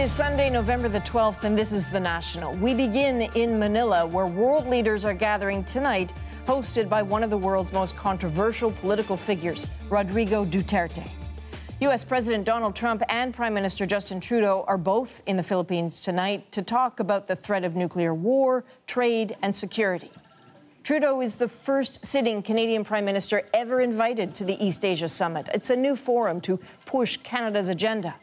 is Sunday, November the 12th, and this is The National. We begin in Manila, where world leaders are gathering tonight, hosted by one of the world's most controversial political figures, Rodrigo Duterte. U.S. President Donald Trump and Prime Minister Justin Trudeau are both in the Philippines tonight to talk about the threat of nuclear war, trade, and security. Trudeau is the first sitting Canadian Prime Minister ever invited to the East Asia Summit. It's a new forum to push Canada's agenda.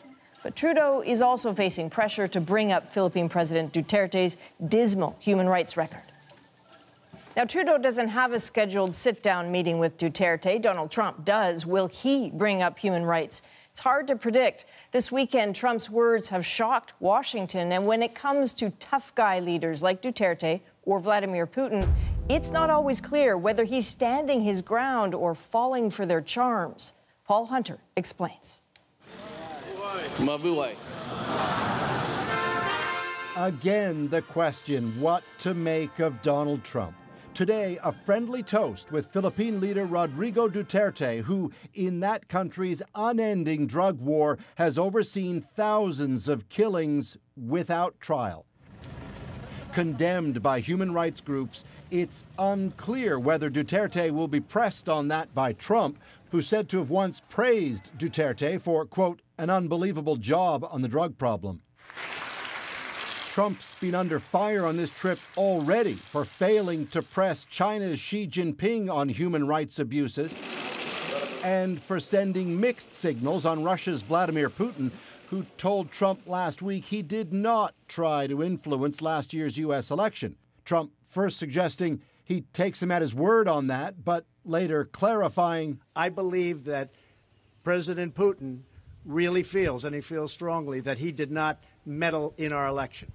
But Trudeau is also facing pressure to bring up Philippine President Duterte's dismal human rights record. Now, Trudeau doesn't have a scheduled sit-down meeting with Duterte. Donald Trump does. Will he bring up human rights? It's hard to predict. This weekend, Trump's words have shocked Washington. And when it comes to tough guy leaders like Duterte or Vladimir Putin, it's not always clear whether he's standing his ground or falling for their charms. Paul Hunter explains. Again, the question, what to make of Donald Trump. Today, a friendly toast with Philippine leader Rodrigo Duterte, who, in that country's unending drug war, has overseen thousands of killings without trial. Condemned by human rights groups, it's unclear whether Duterte will be pressed on that by Trump, who's said to have once praised Duterte for, quote, an unbelievable job on the drug problem. Trump's been under fire on this trip already for failing to press China's Xi Jinping on human rights abuses and for sending mixed signals on Russia's Vladimir Putin, who told Trump last week he did not try to influence last year's U.S. election. Trump first suggesting he takes him at his word on that, but later clarifying, I believe that President Putin really feels, and he feels strongly, that he did not meddle in our election.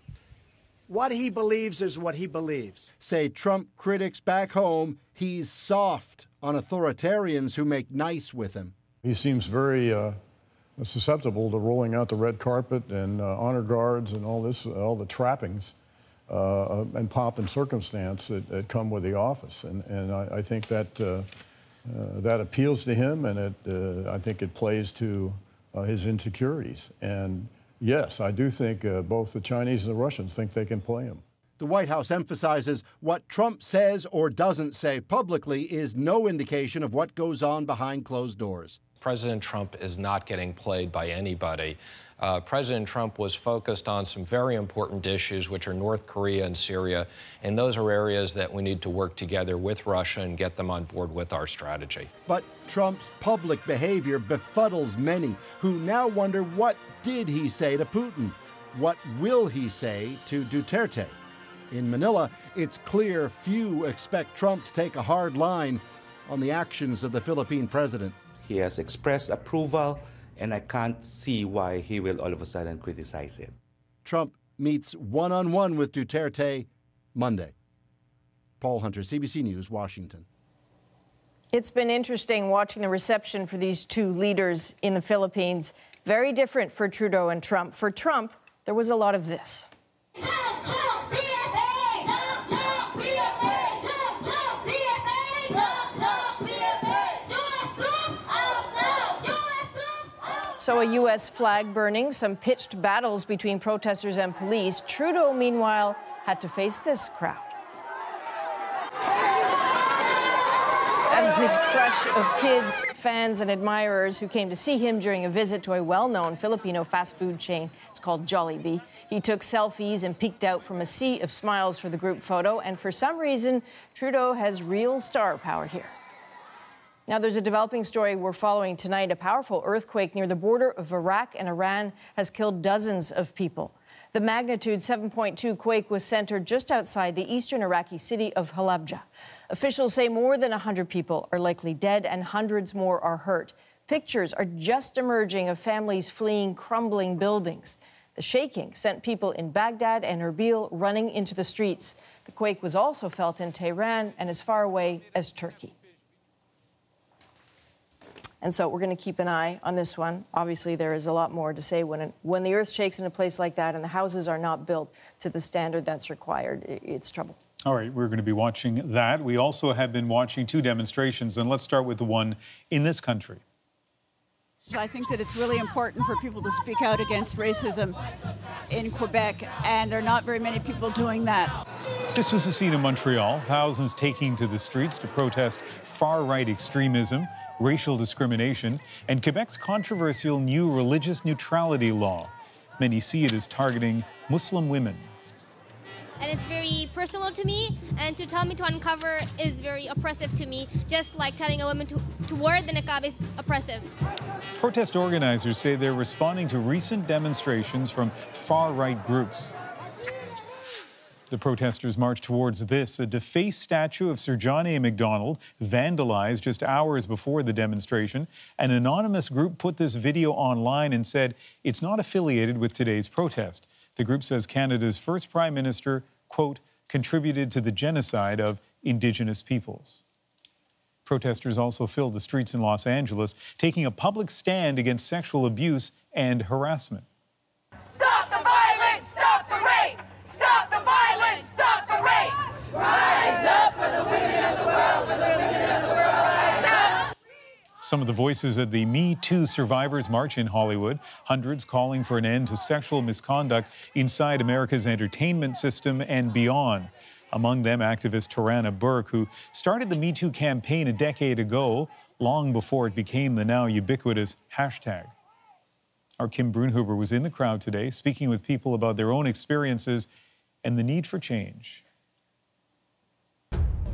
What he believes is what he believes. Say Trump critics back home, he's soft on authoritarians who make nice with him. He seems very susceptible to rolling out the red carpet and honor guards and all the trappings and pomp and circumstance that come with the office. And I think that that appeals to him, and I think it plays to his insecurities. And yes, I do think both the Chinese and the Russians think they can play him. The White House emphasizes what Trump says or doesn't say publicly is no indication of what goes on behind closed doors. President Trump is not getting played by anybody. President Trump was focused on some very important issues, which are North Korea and Syria, and those are areas that we need to work together with Russia and get them on board with our strategy. But Trump's public behavior befuddles many who now wonder, what did he say to Putin? What will he say to Duterte? In Manila, it's clear few expect Trump to take a hard line on the actions of the Philippine president. He has expressed approval, and I can't see why he will all of a sudden criticize it. Trump meets one-on-one with Duterte Monday. Paul Hunter, CBC News, Washington. It's been interesting watching the reception for these two leaders in the Philippines. Very different for Trudeau and Trump. For Trump, there was a lot of this. So a U.S. flag burning, some pitched battles between protesters and police. Trudeau, meanwhile, had to face this crowd. That is a crush of kids, fans, and admirers who came to see him during a visit to a well-known Filipino fast food chain. It's called Jollibee. He took selfies and peeked out from a sea of smiles for the group photo. And for some reason, Trudeau has real star power here. Now, there's a developing story we're following tonight. A powerful earthquake near the border of Iraq and Iran has killed dozens of people. The magnitude 7.2 quake was centered just outside the eastern Iraqi city of Halabja. Officials say more than 100 people are likely dead and hundreds more are hurt. Pictures are just emerging of families fleeing crumbling buildings. The shaking sent people in Baghdad and Erbil running into the streets. The quake was also felt in Tehran and as far away as Turkey. And so we're going to keep an eye on this one. Obviously, there is a lot more to say when the earth shakes in a place like that and the houses are not built to the standard that's required. It's trouble. All right, we're going to be watching that. We also have been watching two demonstrations, and let's start with the one in this country. I think that it's really important for people to speak out against racism in Quebec, and there are not very many people doing that. This was the scene in Montreal, thousands taking to the streets to protest far-right extremism, racial discrimination, and Quebec's controversial new religious neutrality law. Many see it as targeting Muslim women. And it's very personal to me, and to tell me to uncover is very oppressive to me, just like telling a woman to wear the niqab is oppressive. Protest organizers say they're responding to recent demonstrations from far-right groups. The protesters marched towards this, a defaced statue of Sir John A. Macdonald, vandalized just hours before the demonstration. An anonymous group put this video online and said it's not affiliated with today's protest. The group says Canada's first Prime Minister, quote, contributed to the genocide of Indigenous peoples. Protesters also filled the streets in Los Angeles, taking a public stand against sexual abuse and harassment. Stop the violence, stop the rape! Stop the violence, stop the rape! Rise up for the women of the world, for the women of the world, rise up! Some of the voices at the Me Too Survivors March in Hollywood, hundreds calling for an end to sexual misconduct inside America's entertainment system and beyond. Among them, activist Tarana Burke, who started the Me Too campaign a decade ago, long before it became the now ubiquitous hashtag. Our Kim Brunhuber was in the crowd today, speaking with people about their own experiences and the need for change.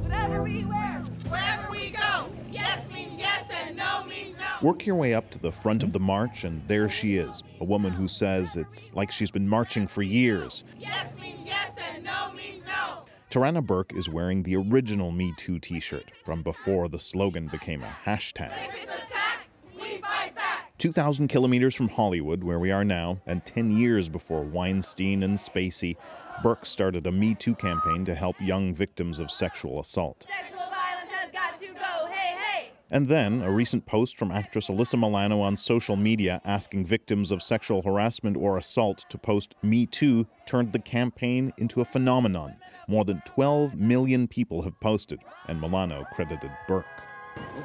Whatever we wear, wherever we go, yes means yes and no means no. Work your way up to the front of the march, and there she is, a woman who says it's like she's been marching for years. Yes means yes and no means no. Tarana Burke is wearing the original Me Too t-shirt from before the slogan became a hashtag. If it's attack, we fight back. 2,000 kilometers from Hollywood, where we are now, and 10 years before Weinstein and Spacey, Burke started a Me Too campaign to help young victims of sexual assault. Sexual violence has got to go, hey, hey. And then a recent post from actress Alyssa Milano on social media asking victims of sexual harassment or assault to post Me Too turned the campaign into a phenomenon. More than 12 million people have posted, and Milano credited Burke.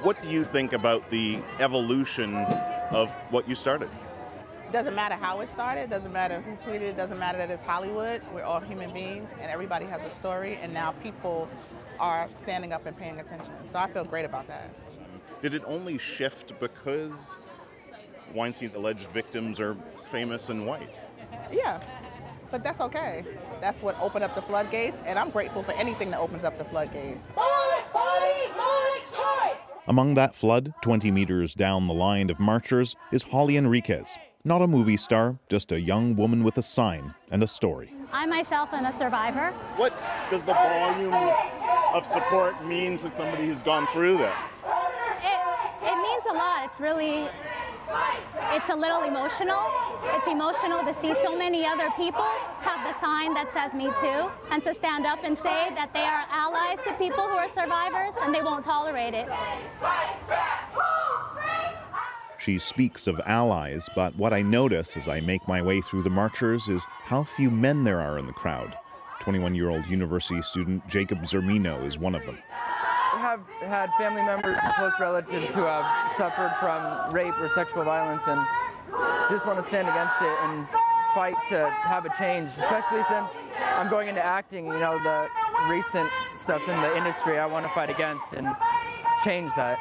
What do you think about the evolution of what you started? Doesn't matter how it started, doesn't matter who tweeted it, doesn't matter that it's Hollywood. We're all human beings and everybody has a story, and now people are standing up and paying attention. So I feel great about that. Did it only shift because Weinstein's alleged victims are famous and white? Yeah, but that's okay. That's what opened up the floodgates, and I'm grateful for anything that opens up the floodgates. Among that flood, 20 meters down the line of marchers, is Holly Enriquez. Not a movie star, just a young woman with a sign and a story. I myself am a survivor. What does the volume of support mean to somebody who's gone through this? It means a lot. It's a little emotional. It's emotional to see so many other people have the sign that says Me Too, and to stand up and say that they are allies to people who are survivors and they won't tolerate it. She speaks of allies, but what I notice as I make my way through the marchers is how few men there are in the crowd. 21-year-old university student Jacob Zermino is one of them. I have had family members and close relatives who have suffered from rape or sexual violence, and just want to stand against it and fight to have a change, especially since I'm going into acting. You know, the recent stuff in the industry I want to fight against and change that.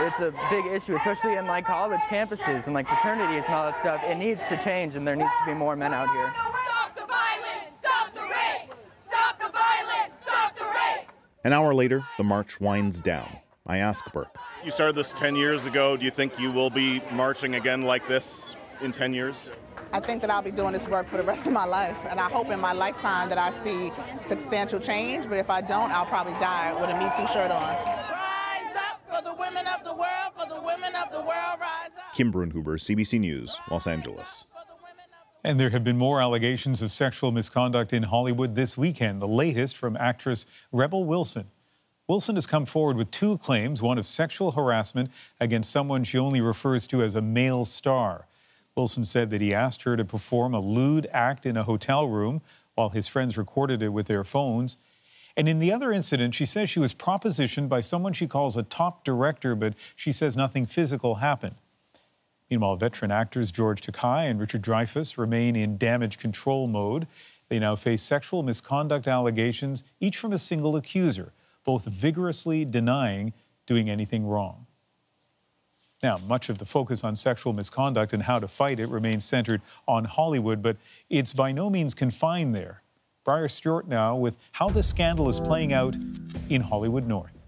It's a big issue, especially in like college campuses and like fraternities and all that stuff. It needs to change, and there needs to be more men out here. Stop the violence, stop the rape! Stop the violence, stop the rape! An hour later, the march winds down. I ask Burke. You started this 10 years ago. Do you think you will be marching again like this in 10 years? I think that I'll be doing this work for the rest of my life, and I hope in my lifetime that I see substantial change, but if I don't, I'll probably die with a Me Too shirt on. Rise up for the women of the world, for the women of the world, rise up. Kim Brunhuber, CBC News, Los Angeles. And there have been more allegations of sexual misconduct in Hollywood this weekend, the latest from actress Rebel Wilson. Wilson has come forward with two claims, one of sexual harassment against someone she only refers to as a male star. Wilson said that he asked her to perform a lewd act in a hotel room while his friends recorded it with their phones. And in the other incident, she says she was propositioned by someone she calls a top director, but she says nothing physical happened. Meanwhile, veteran actors George Takei and Richard Dreyfuss remain in damage control mode. They now face sexual misconduct allegations, each from a single accuser, both vigorously denying doing anything wrong. Now, much of the focus on sexual misconduct and how to fight it remains centered on Hollywood, but it's by no means confined there. Briar Stewart now with how the scandal is playing out in Hollywood North.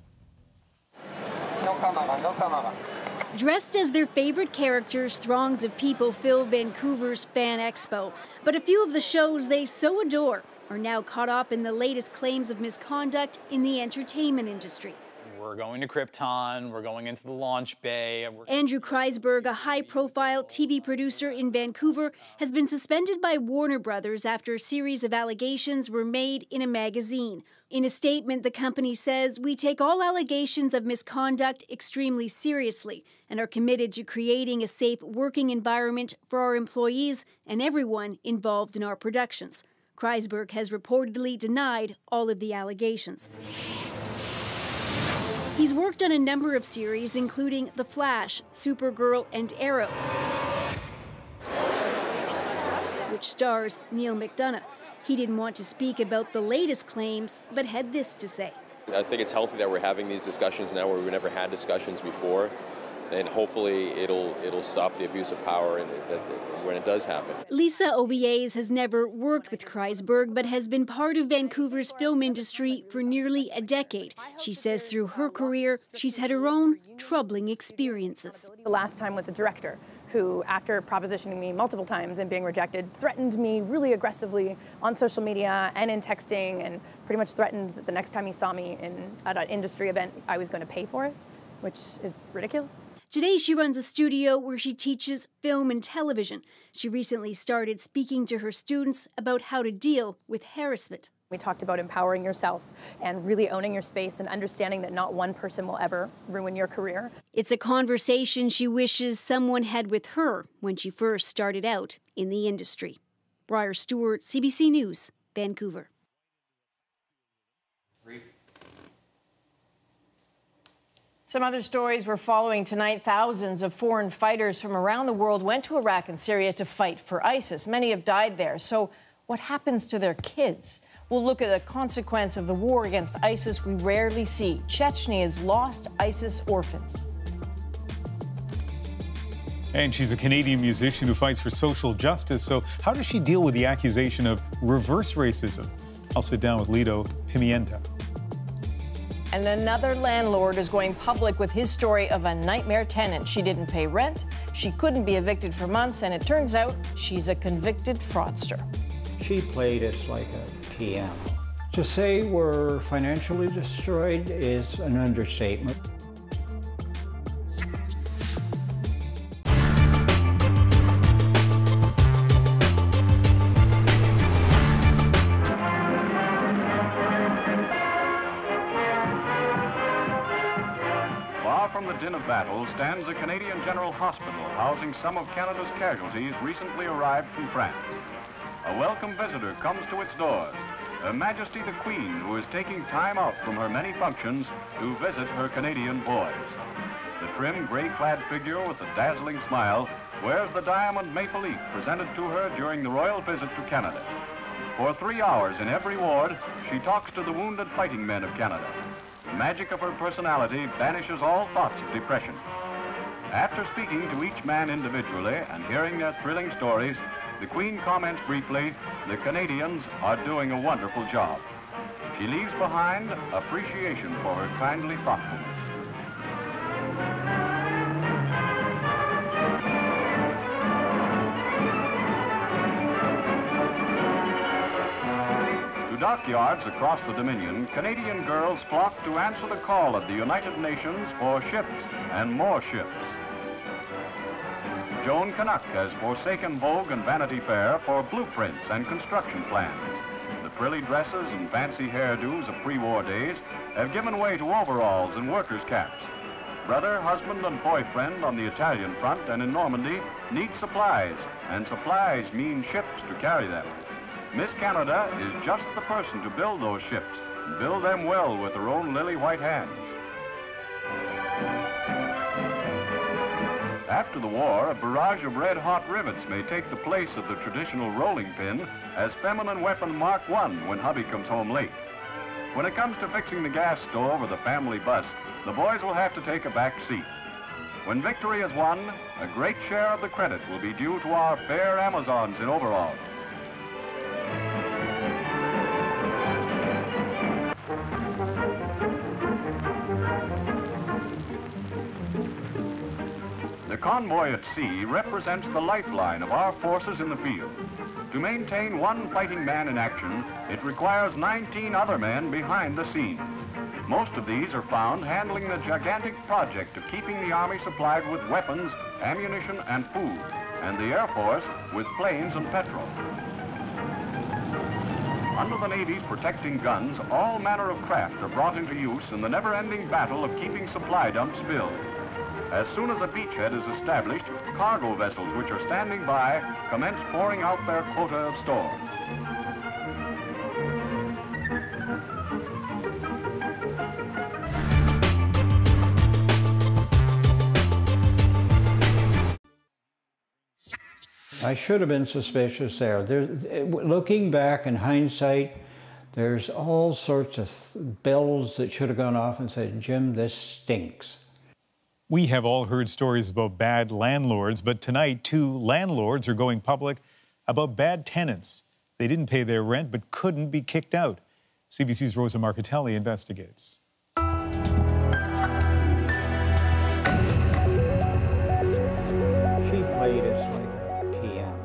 Dressed as their favorite characters, throngs of people fill Vancouver's Fan Expo. But a few of the shows they so adore are now caught up in the latest claims of misconduct in the entertainment industry. We're going to Krypton, we're going into the launch bay. Andrew Kreisberg, a high-profile TV producer in Vancouver, has been suspended by Warner Brothers after a series of allegations were made in a magazine. In a statement, the company says, "We take all allegations of misconduct extremely seriously and are committed to creating a safe working environment for our employees and everyone involved in our productions." Kreisberg has reportedly denied all of the allegations. He's worked on a number of series, including The Flash, Supergirl, and Arrow, which stars Neil McDonough. He didn't want to speak about the latest claims, but had this to say. I think it's healthy that we're having these discussions now where we've never had discussions before, and hopefully it'll stop the abuse of power when it does happen. Lisa Ovies has never worked with Kreisberg, but has been part of Vancouver's film industry for nearly a decade. She says through her career, she's had her own troubling experiences. The last time was a director who, after propositioning me multiple times and being rejected, threatened me really aggressively on social media and in texting, and pretty much threatened that the next time he saw me at an industry event, I was going to pay for it, which is ridiculous. Today, she runs a studio where she teaches film and television. She recently started speaking to her students about how to deal with harassment. We talked about empowering yourself and really owning your space and understanding that not one person will ever ruin your career. It's a conversation she wishes someone had with her when she first started out in the industry. Briar Stewart, CBC News, Vancouver. Some other stories we're following tonight. Thousands of foreign fighters from around the world went to Iraq and Syria to fight for ISIS. Many have died there. So what happens to their kids? We'll look at the consequence of the war against ISIS we rarely see. Chechny's lost ISIS orphans. And she's a Canadian musician who fights for social justice. So how does she deal with the accusation of reverse racism? I'll sit down with Lido Pimienta. And another landlord is going public with his story of a nightmare tenant. She didn't pay rent, she couldn't be evicted for months, and it turns out she's a convicted fraudster. She played us like a piano. To say we're financially destroyed is an understatement. Din of battle stands a Canadian General Hospital housing some of Canada's casualties recently arrived from France. A welcome visitor comes to its doors, Her Majesty the Queen, who is taking time out from her many functions to visit her Canadian boys. The trim gray-clad figure with a dazzling smile wears the diamond maple leaf presented to her during the royal visit to Canada. For 3 hours in every ward, she talks to the wounded fighting men of Canada. The magic of her personality banishes all thoughts of depression. After speaking to each man individually and hearing their thrilling stories, the Queen comments briefly, the Canadians are doing a wonderful job. She leaves behind appreciation for her kindly thoughtfulness. Dockyards across the Dominion, Canadian girls flock to answer the call of the United Nations for ships and more ships. Joan Canuck has forsaken vogue and Vanity Fair for blueprints and construction plans. The frilly dresses and fancy hairdos of pre-war days have given way to overalls and workers' caps. Brother, husband, and boyfriend on the Italian front and in Normandy need supplies, and supplies mean ships to carry them. Miss Canada is just the person to build those ships, and build them well with her own lily white hands. After the war, a barrage of red-hot rivets may take the place of the traditional rolling pin as feminine weapon Mark I when hubby comes home late. When it comes to fixing the gas stove or the family bus, the boys will have to take a back seat. When victory is won, a great share of the credit will be due to our fair Amazons in overalls. The convoy at sea represents the lifeline of our forces in the field. To maintain one fighting man in action, it requires 19 other men behind the scenes. Most of these are found handling the gigantic project of keeping the Army supplied with weapons, ammunition, and food, and the Air Force with planes and petrol. Under the Navy's protecting guns, all manner of craft are brought into use in the never-ending battle of keeping supply dumps filled. As soon as a beachhead is established, cargo vessels which are standing by commence pouring out their quota of stores. I should have been suspicious there. Looking back in hindsight, there's all sorts of bells that should have gone off and said, Jim, this stinks. We have all heard stories about bad landlords, but tonight 2 landlords are going public about bad tenants. They didn't pay their rent but couldn't be kicked out. CBC's Rosa Marcatelli investigates. She played us like a piano.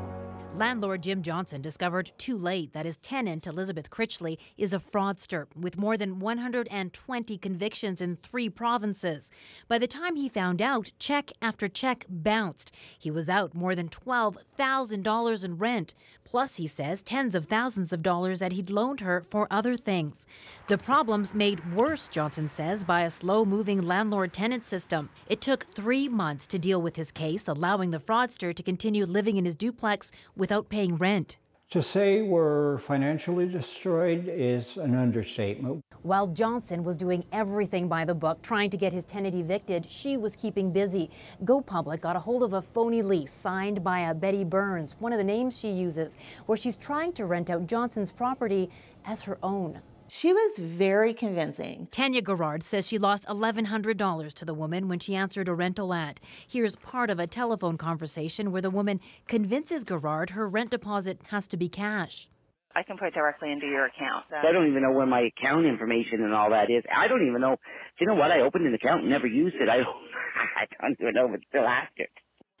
Landlord Jim Johnson discovered too late that his tenant, Elizabeth Critchley, is a fraudster with more than 120 convictions in 3 provinces. By the time he found out, check after check bounced. He was out more than $12,000 in rent. Plus, he says, tens of thousands of dollars that he'd loaned her for other things. The problems made worse, Johnson says, by a slow-moving landlord-tenant system. It took 3 months to deal with his case, allowing the fraudster to continue living in his duplex without paying rent. To say we're financially destroyed is an understatement. While Johnson was doing everything by the book, trying to get his tenant evicted, she was keeping busy. Go Public got a hold of a phony lease signed by a Betty Burns, one of the names she uses, where she's trying to rent out Johnson's property as her own. She was very convincing. Tanya Garrard says she lost $1,100 to the woman when she answered a rental ad. Here's part of a telephone conversation where the woman convinces Garrard her rent deposit has to be cash. I can put it directly into your account. I don't even know where my account information and all that is. I don't even know. Do you know what? I opened an account and never used it. I don't even know if it's still active.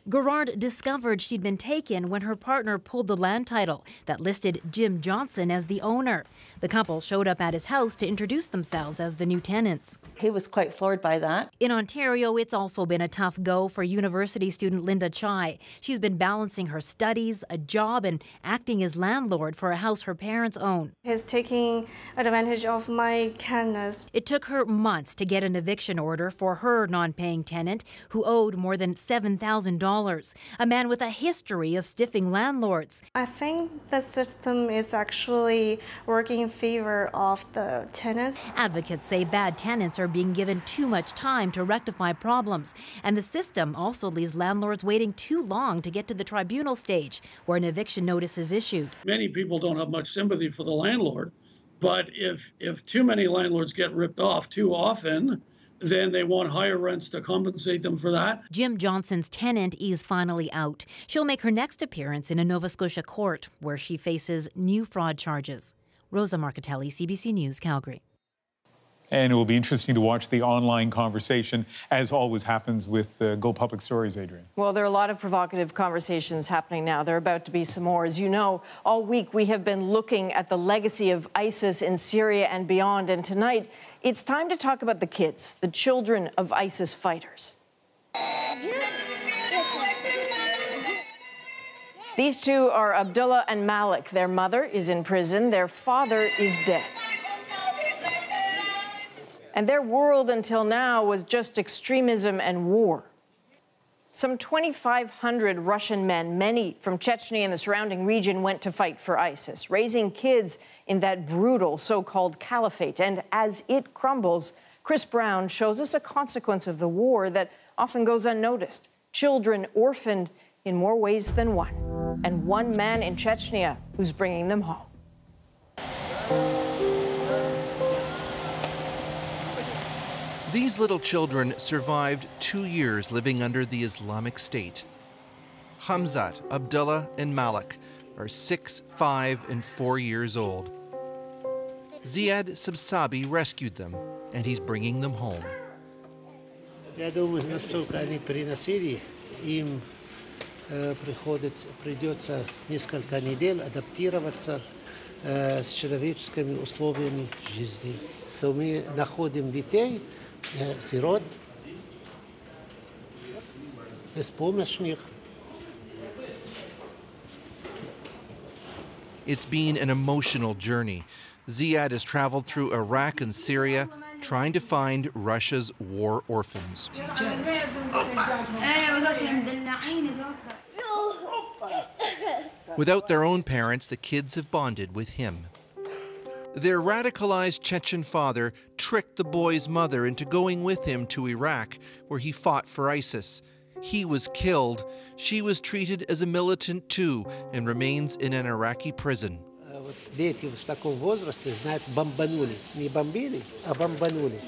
Garrard discovered she'd been taken when her partner pulled the land title that listed Jim Johnson as the owner. The couple showed up at his house to introduce themselves as the new tenants. He was quite floored by that. In Ontario, it's also been a tough go for university student Linda Chai. She's been balancing her studies, a job, and acting as landlord for a house her parents own. He's taking advantage of my kindness. It took her months to get an eviction order for her non-paying tenant, who owed more than $7,000. A man with a history of stiffing landlords. I think the system is actually working in favor of the tenants. Advocates say bad tenants are being given too much time to rectify problems, and the system also leaves landlords waiting too long to get to the tribunal stage, where an eviction notice is issued. Many people don't have much sympathy for the landlord, but if too many landlords get ripped off too often, then they want higher rents to compensate them for that. Jim Johnson's tenant is finally out. She'll make her next appearance in a Nova Scotia court, where she faces new fraud charges. Rosa Marcatelli, CBC News, Calgary. And it will be interesting to watch the online conversation, as always happens with Go Public Stories, Adrian. Well, there are a lot of provocative conversations happening now. There are about to be some more. As you know, all week we have been looking at the legacy of ISIS in Syria and beyond. And tonight, it's time to talk about the kids, the children of ISIS fighters. These 2 are Abdullah and Malik. Their mother is in prison. Their father is dead. And their world until now was just extremism and war. Some 2,500 Russian men, many from Chechnya and the surrounding region, went to fight for ISIS, raising kids in that brutal so-called caliphate. And as it crumbles, Chris Brown shows us a consequence of the war that often goes unnoticed. Children orphaned in more ways than one. And one man in Chechnya who's bringing them home. These little children survived 2 years living under the Islamic State. Hamzat, Abdullah, and Malik are 6, 5, and 4 years old. Ziad Sabsabi rescued them, and he's bringing them home. Я думаю, настолько они переносили, им придется несколько недель адаптироваться с человеческими условиями жизни. То мы находим детей, сирот, беспомощных. It's been an emotional journey. Ziad has traveled through Iraq and Syria, trying to find Russia's war orphans. Without their own parents, the kids have bonded with him. Their radicalized Chechen father tricked the boy's mother into going with him to Iraq, where he fought for ISIS. He was killed. She was treated as a militant too and remains in an Iraqi prison. Дети в таком возрасте знают, бомбанули. Не бомбили, а бомбанули.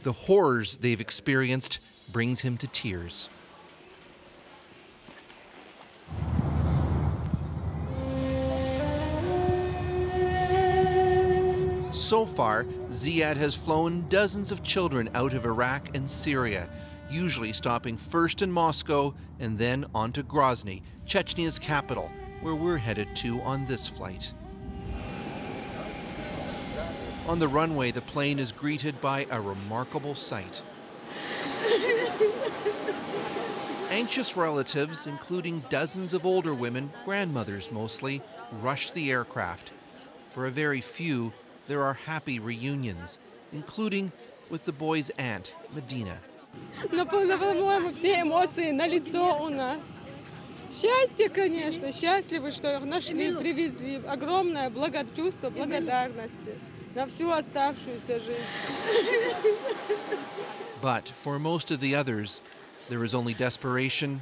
The horrors they've experienced brings him to tears. So far, Ziad has flown dozens of children out of Iraq and Syria, usually stopping first in Moscow and then on to Grozny, Chechnya's capital, where we're headed to on this flight. On the runway, the plane is greeted by a remarkable sight. Anxious relatives, including dozens of older women, grandmothers mostly, rush the aircraft. For a very few, there are happy reunions, including with the boy's aunt, Medina. По-моему, все эмоции на лицо у нас. Счастье, конечно, счастливы, что их нашли, привезли. Огромное чувство благодарности на всю оставшуюся жизнь. But for most of the others, there is only desperation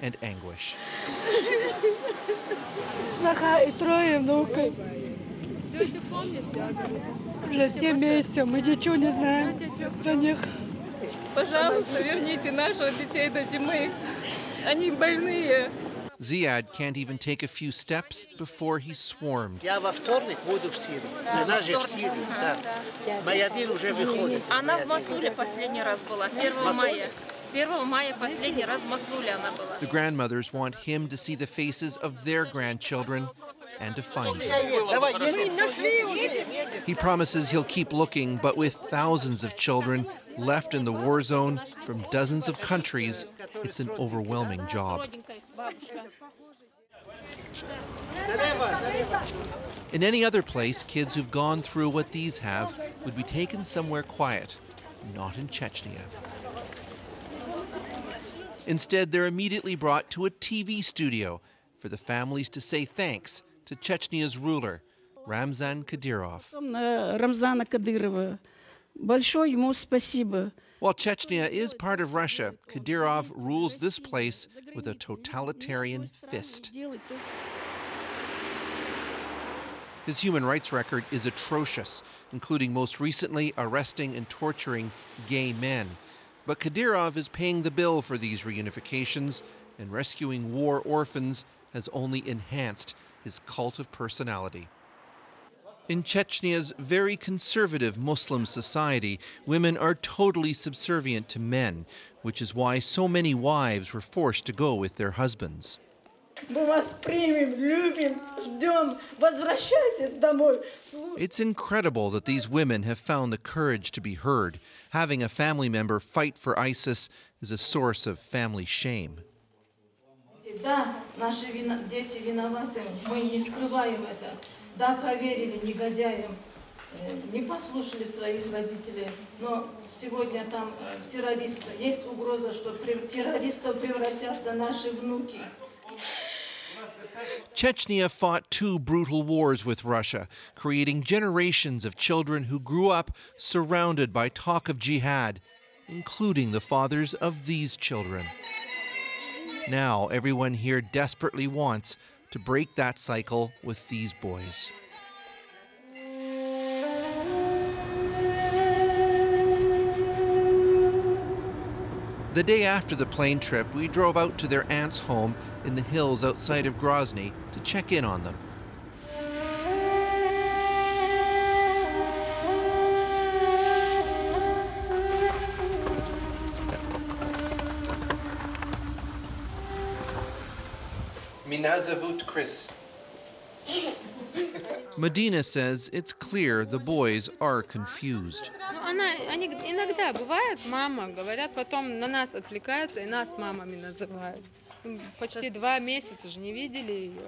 and anguish. Сноха и трое внуков. Уже 7 месяцев, мы ничего не знаем про них. Пожалуйста, верните наших детей до зимы. Они больные. Ziad can't even take a few steps before he's swarmed. Я во вторник буду в Сирии. Она же в Сирии, да. Майядин уже выходит. Она в Масуле последний раз была, 1 мая. 1 мая последний раз в Масуле она была. The grandmothers want him to see the faces of their grandchildren and to find them. He promises he'll keep looking, but with thousands of children left in the war zone from dozens of countries, it's an overwhelming job. In any other place, kids who've gone through what these have would be taken somewhere quiet, not in Chechnya. Instead, they're immediately brought to a TV studio for the families to say thanks to Chechnya's ruler, Ramzan Kadyrov. Рамзана Кадырова. Большое ему спасибо. While Chechnya is part of Russia, Kadyrov rules this place with a totalitarian fist. His human rights record is atrocious, including most recently arresting and torturing gay men. But Kadyrov is paying the bill for these reunifications, and rescuing war orphans has only enhanced his cult of personality. In Chechnya's very conservative Muslim society, women are totally subservient to men, which is why so many wives were forced to go with their husbands. It's incredible that these women have found the courage to be heard. Having a family member fight for ISIS is a source of family shame. Да, наши дети виноваты, мы не скрываем это. Да, поверили негодяям, не послушали своих родителей, но сегодня там террористы. Есть угроза, что террористов превратятся наши внуки. Chechnya fought 2 brutal wars with Russia, creating generations of children who grew up surrounded by talk of jihad, including the fathers of these children. Now everyone here desperately wants to break that cycle with these boys. The day after the plane trip, we drove out to their aunt's home in the hills outside of Grozny to check in on them. Меня зовут Chris. Medina says it's clear the boys are confused. Они иногда бывает, мама говорят, потом на нас отвлекаются и нас мамами называют. Почти 2 месяца же не видели ее.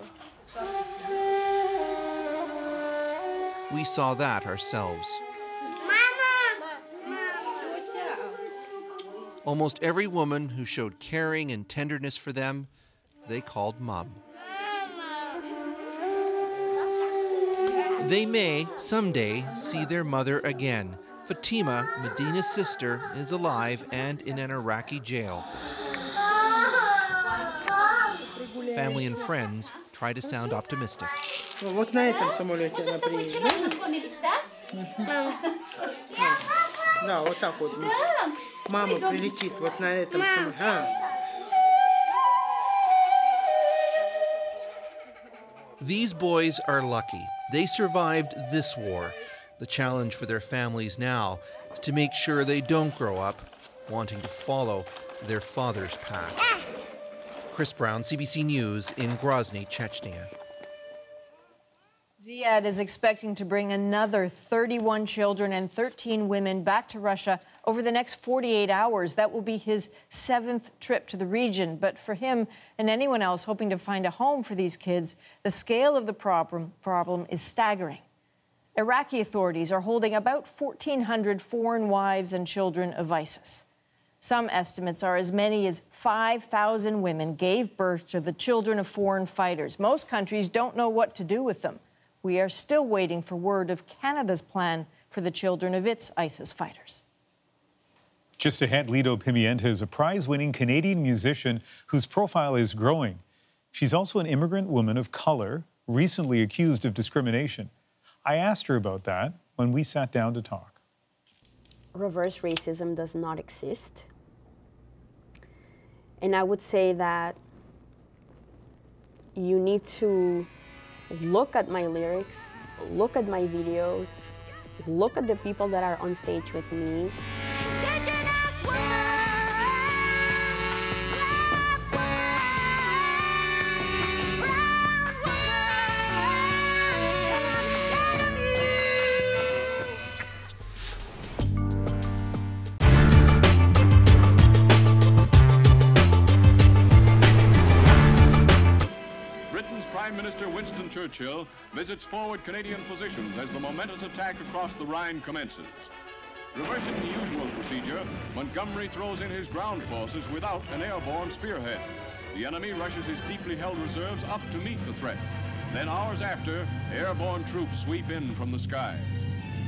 We saw that ourselves. Almost every woman who showed caring and tenderness for them, they called Mom. They may someday see their mother again. Fatima, Medina's sister, is alive and in an Iraqi jail. Family and friends try to sound optimistic. Вот на этом самолете она приезжает. Да, вот так вот. Мама прилетит вот на этом самолете. These boys are lucky. They survived this war. The challenge for their families now is to make sure they don't grow up wanting to follow their father's path. Chris Brown, CBC News in Grozny, Chechnya. Ziad is expecting to bring another 31 children and 13 women back to Russia over the next 48 hours. That will be his 7th trip to the region. But for him and anyone else hoping to find a home for these kids, the scale of the problem is staggering. Iraqi authorities are holding about 1,400 foreign wives and children of ISIS. Some estimates are as many as 5,000 women gave birth to the children of foreign fighters. Most countries don't know what to do with them. We are still waiting for word of Canada's plan for the children of its ISIS fighters. Just ahead, Lido Pimienta is a prize-winning Canadian musician whose profile is growing. She's also an immigrant woman of color, recently accused of discrimination. I asked her about that when we sat down to talk. Reverse racism does not exist. And I would say that you need to look at my lyrics, look at my videos, look at the people that are on stage with me. Prime Minister Winston Churchill visits forward Canadian positions as the momentous attack across the Rhine commences. Reversing the usual procedure, Montgomery throws in his ground forces without an airborne spearhead. The enemy rushes his deeply held reserves up to meet the threat. Then hours after, airborne troops sweep in from the sky.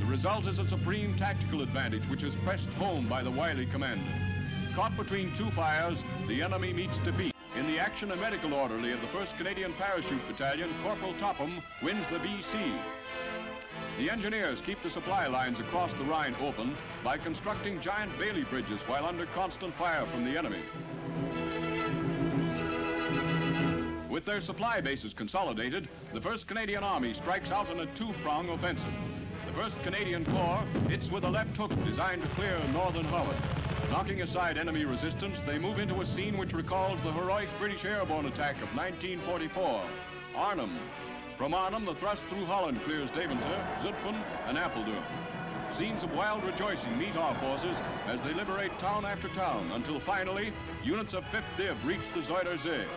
The result is a supreme tactical advantage which is pressed home by the wily commander. Caught between 2 fires, the enemy meets defeat. In the action, a medical orderly of the 1st Canadian Parachute Battalion, Corporal Topham, wins the BC. The engineers keep the supply lines across the Rhine open by constructing giant Bailey bridges while under constant fire from the enemy. With their supply bases consolidated, the 1st Canadian Army strikes out in a 2-prong offensive. The 1st Canadian Corps hits with a left hook designed to clear northern Holland. Knocking aside enemy resistance, they move into a scene which recalls the heroic British airborne attack of 1944, Arnhem. From Arnhem, the thrust through Holland clears Deventer, Zutphen, and Apeldoorn. Scenes of wild rejoicing meet our forces as they liberate town after town, until finally, units of 5th Div reach the Zuiderzee.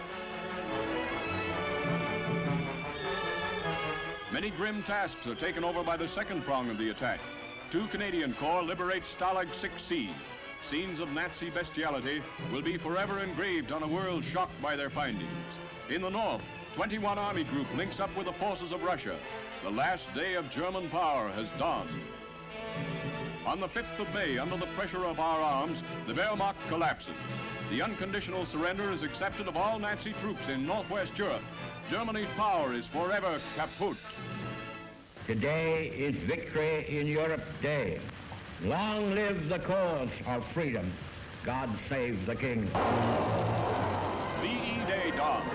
Many grim tasks are taken over by the 2nd prong of the attack. 2 Canadian Corps liberate Stalag 6C. Scenes of Nazi bestiality will be forever engraved on a world shocked by their findings. In the north, 21 Army Group links up with the forces of Russia. The last day of German power has dawned. On the 5th of May, under the pressure of our arms, the Wehrmacht collapses. The unconditional surrender is accepted of all Nazi troops in Northwest Europe. Germany's power is forever kaput. Today is Victory in Europe Day. Long live the cause of freedom. God save the King. VE Day dawns.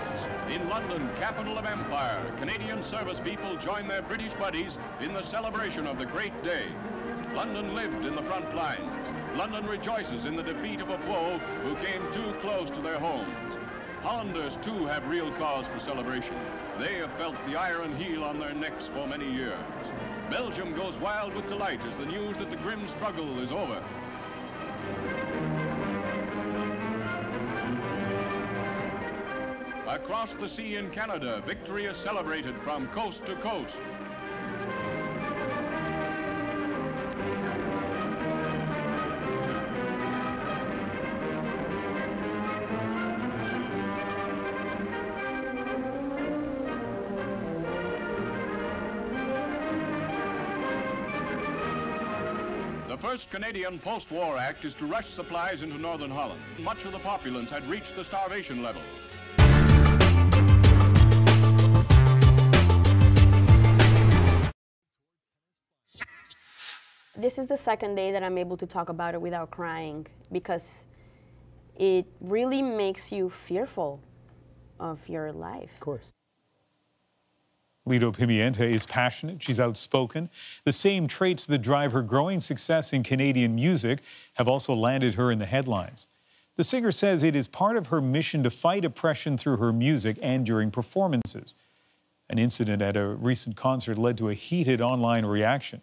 In London, capital of empire, Canadian service people join their British buddies in the celebration of the great day. London lived in the front lines. London rejoices in the defeat of a foe who came too close to their homes. Hollanders, too, have real cause for celebration. They have felt the iron heel on their necks for many years. Belgium goes wild with delight as the news that the grim struggle is over. Across the sea in Canada, victory is celebrated from coast to coast. The first Canadian post-war act is to rush supplies into northern Holland. Much of the populace had reached the starvation level. This is the second day that I'm able to talk about it without crying, because it really makes you fearful of your life. Of course. Lido Pimienta is passionate, she's outspoken. The same traits that drive her growing success in Canadian music have also landed her in the headlines. The singer says it is part of her mission to fight oppression through her music and during performances. An incident at a recent concert led to a heated online reaction.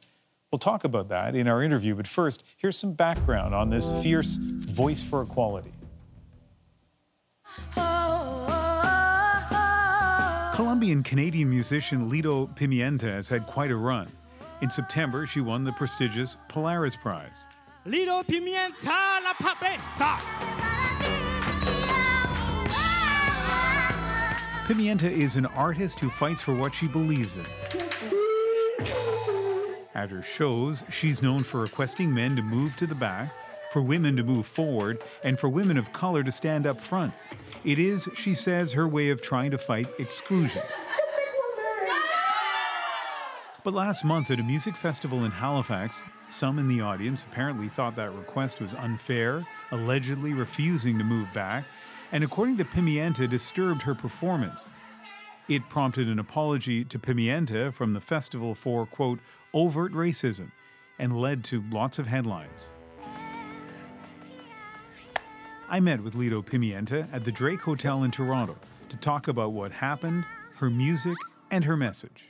We'll talk about that in our interview, but first, here's some background on this fierce voice for equality. Colombian-Canadian musician Lido Pimienta has had quite a run. In September, she won the prestigious Polaris Prize. Lido Pimienta la Pabeza. Pimienta is an artist who fights for what she believes in. At her shows, she's known for requesting men to move to the back, for women to move forward, and for women of color to stand up front. It is, she says, her way of trying to fight exclusion. But last month at a music festival in Halifax, some in the audience apparently thought that request was unfair, allegedly refusing to move back, and according to Pimienta, disturbed her performance. It prompted an apology to Pimienta from the festival for, quote, overt racism, and led to lots of headlines. I met with Lido Pimienta at the Drake Hotel in Toronto to talk about what happened, her music, and her message.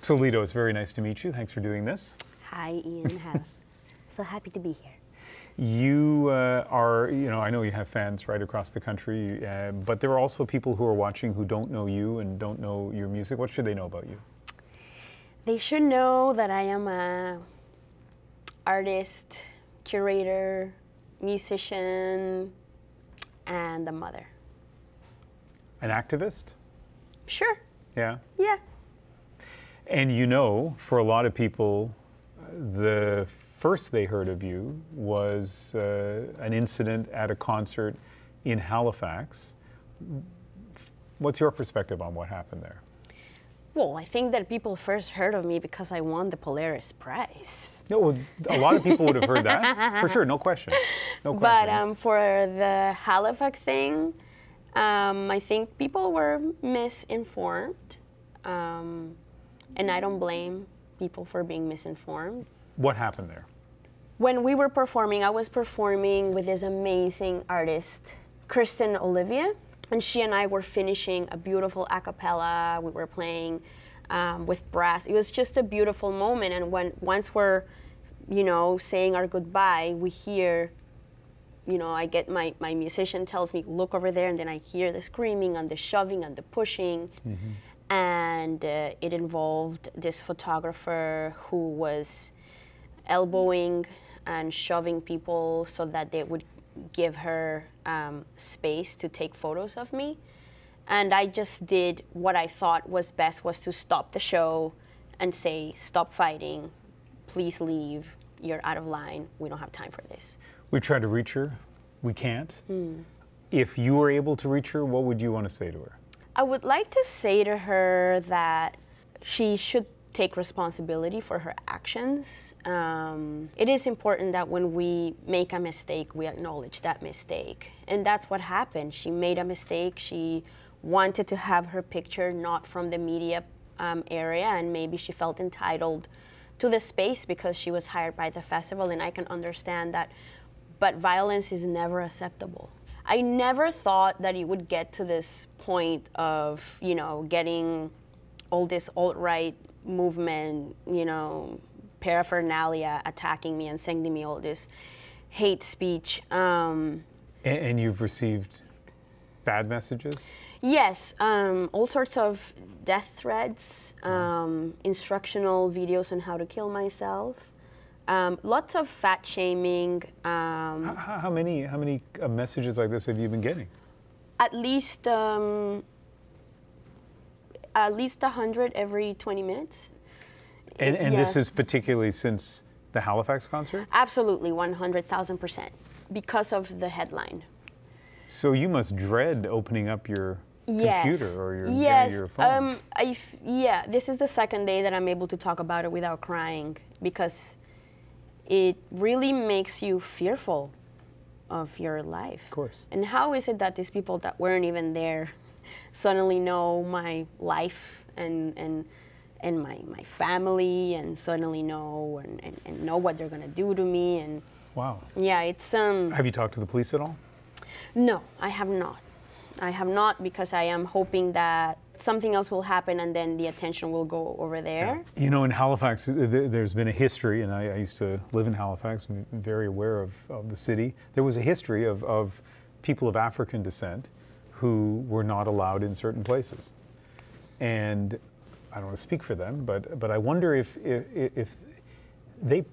So Lido, it's very nice to meet you. Thanks for doing this. Hi, Ian. So happy to be here. You are, I know you have fans right across the country, but there are also people who are watching who don't know you and don't know your music. What should they know about you? They should know that I am a artist, curator, musician, and a mother. An activist? Sure. Yeah? Yeah. And for a lot of people, the first they heard of you was an incident at a concert in Halifax. What's your perspective on what happened there? Well, I think that people first heard of me because I won the Polaris Prize. No, a lot of people would have heard that, for sure, no question. No question. But for the Halifax thing, I think people were misinformed, and I don't blame people for being misinformed. What happened there? When we were performing, I was performing with this amazing artist, Kristen Olivia, and she and I were finishing a beautiful a cappella. We were playing with brass. It was just a beautiful moment, and once we're, saying our goodbye, we hear, I get my musician tells me, look over there, and then I hear the screaming and the shoving and the pushing. Mm-hmm. And it involved this photographer who was elbowing and shoving people so that they would give her space to take photos of me. And I just did what I thought was best, was to stop the show and say, stop fighting, please leave, you're out of line, we don't have time for this. We tried to reach her, we can't. If you were able to reach her, what would you want to say to her? I would like to say to her that she should take responsibility for her actions. It is important that when we make a mistake, we acknowledge that mistake. And that's what happened. She made a mistake. She wanted to have her picture not from the media area, and maybe she felt entitled to the space because she was hired by the festival, and I can understand that. But violence is never acceptable. I never thought that it would get to this point of, you know, getting all this alt-right movement, you know, paraphernalia attacking me and sending me all this hate speech. And you've received bad messages? Yes, all sorts of death threats, instructional videos on how to kill myself, lots of fat shaming. How many messages like this have you been getting? At least 100 every 20 minutes. And this is particularly since the Halifax concert? Absolutely, 100,000%, because of the headline. So you must dread opening up your computer or your phone. Yeah, this is the second day that I'm able to talk about it without crying, because it really makes you fearful of your life. Of course. And how is it that these people that weren't even there suddenly know my life and my family, and suddenly know and know what they're gonna do to me? And wow. Yeah, it's Have you talked to the police at all? No, I have not. I have not, because I am hoping that something else will happen and then the attention will go over there. Yeah. You know, in Halifax, there's been a history, and I used to live in Halifax, I'm very aware of the city. There was a history of people of African descent who were not allowed in certain places. And I don't want to speak for them, but I wonder if they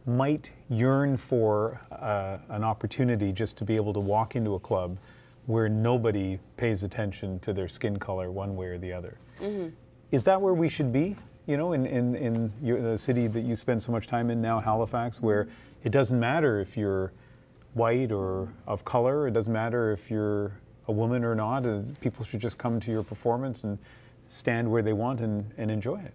might yearn for an opportunity just to be able to walk into a club where nobody pays attention to their skin color one way or the other. Mm-hmm. Is that where we should be? You know, in the city that you spend so much time in now, Halifax, where it doesn't matter if you're white or of color, it doesn't matter if you're a woman or not, people should just come to your performance and stand where they want and enjoy it.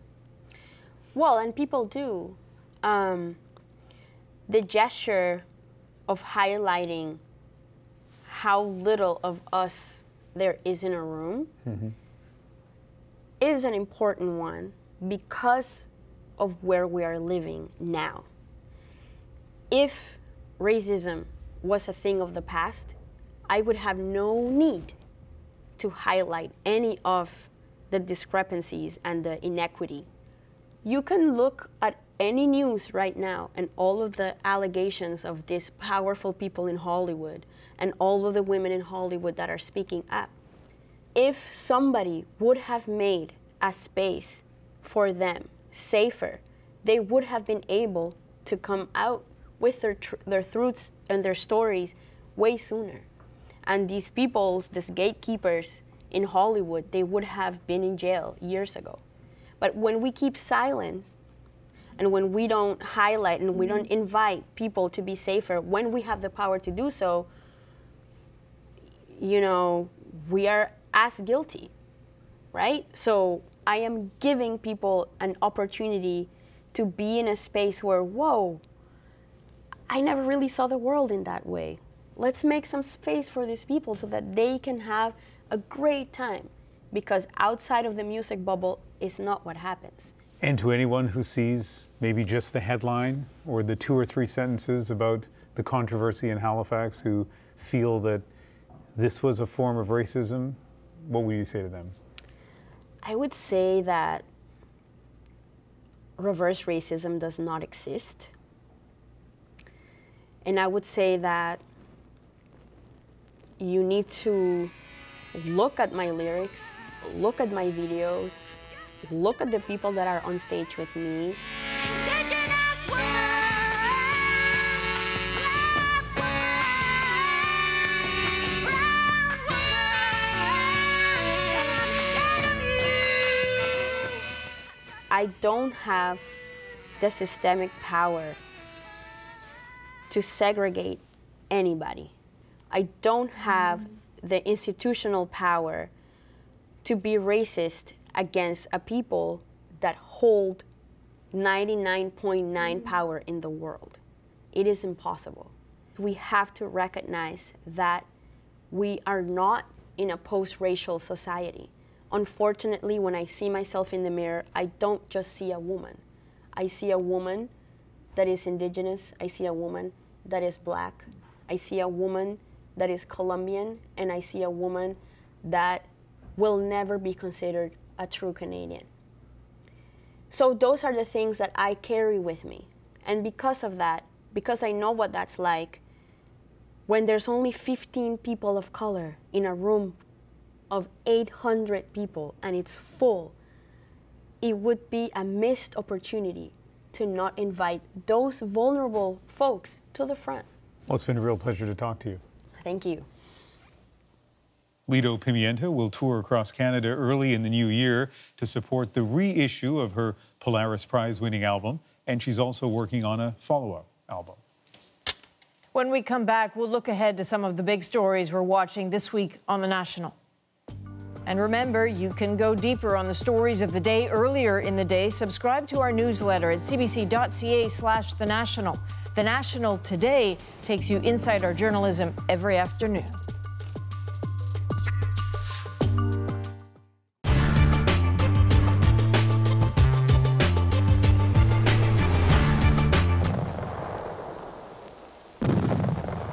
Well, and people do. The gesture of highlighting how little of us there is in a room is an important one, because of where we are living now. If racism was a thing of the past, I would have no need to highlight any of the discrepancies and the inequity. You can look at any news right now and all of the allegations of these powerful people in Hollywood and all of the women in Hollywood that are speaking up. If somebody would have made a space for them safer, they would have been able to come out with their truths and their stories way sooner. And these people, these gatekeepers in Hollywood, they would have been in jail years ago. But when we keep silent, and when we don't highlight and we don't invite people to be safer, when we have the power to do so, you know, we are as guilty, right? So I am giving people an opportunity to be in a space where, whoa, I never really saw the world in that way. Let's make some space for these people so that they can have a great time, because outside of the music bubble is not what happens. And to anyone who sees maybe just the headline or the 2 or 3 sentences about the controversy in Halifax, who feel that this was a form of racism, what would you say to them? I would say that reverse racism does not exist. And I would say that you need to look at my lyrics, look at my videos, look at the people that are on stage with me. I don't have the systemic power to segregate anybody. I don't have the institutional power to be racist against a people that hold 99.9% power in the world. It is impossible. We have to recognize that we are not in a post-racial society. Unfortunately, when I see myself in the mirror, I don't just see a woman. I see a woman that is indigenous, I see a woman that is black, I see a woman that is Colombian, and I see a woman that will never be considered a true Canadian. So those are the things that I carry with me. And because of that, because I know what that's like, when there's only 15 people of color in a room of 800 people and it's full, it would be a missed opportunity to not invite those vulnerable folks to the front. Well, it's been a real pleasure to talk to you. Thank you. Lido Pimienta will tour across Canada early in the new year to support the reissue of her Polaris Prize-winning album, and she's also working on a follow-up album. When we come back, we'll look ahead to some of the big stories we're watching this week on The National. And remember, you can go deeper on the stories of the day earlier in the day. Subscribe to our newsletter at cbc.ca/The National. The National Today takes you inside our journalism every afternoon.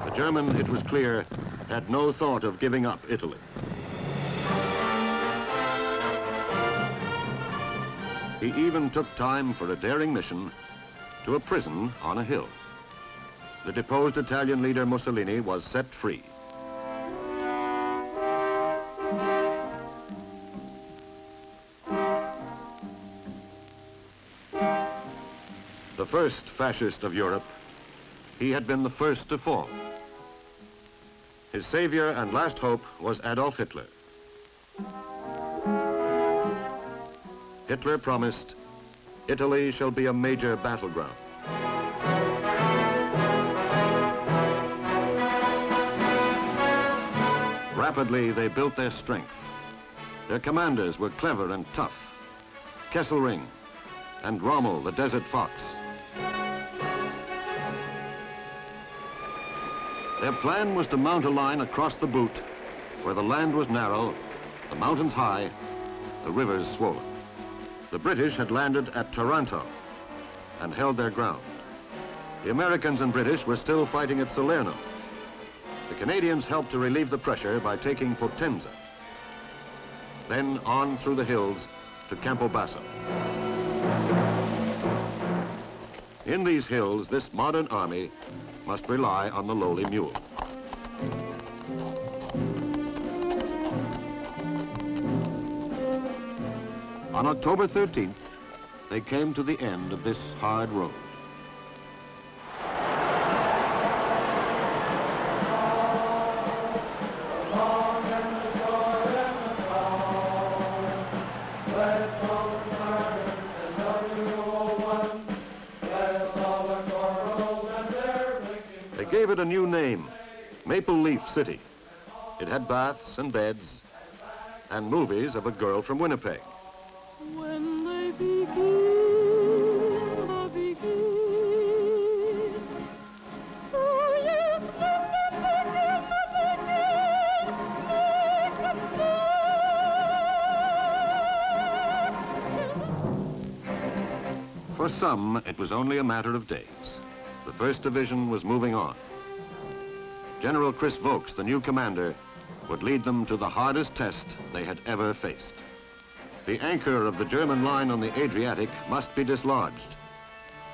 The German, it was clear, had no thought of giving up Italy. He even took time for a daring mission to a prison on a hill. The deposed Italian leader Mussolini was set free. The first fascist of Europe, he had been the first to fall. His savior and last hope was Adolf Hitler. Hitler promised, Italy shall be a major battleground. Rapidly, they built their strength. Their commanders were clever and tough. Kesselring and Rommel, the Desert Fox. Their plan was to mount a line across the Boot where the land was narrow, the mountains high, the rivers swollen. The British had landed at Taranto and held their ground. The Americans and British were still fighting at Salerno. The Canadians helped to relieve the pressure by taking Potenza. Then on through the hills to Campobasso. In these hills, this modern army must rely on the lowly mule. On October 13th, they came to the end of this hard road. They gave it a new name, Maple Leaf City. It had baths and beds and movies of a girl from Winnipeg. When they begin, they begin. Oh, yes, For some, it was only a matter of days. The 1st Division was moving on. General Chris Vokes, the new commander, would lead them to the hardest test they had ever faced. The anchor of the German line on the Adriatic must be dislodged.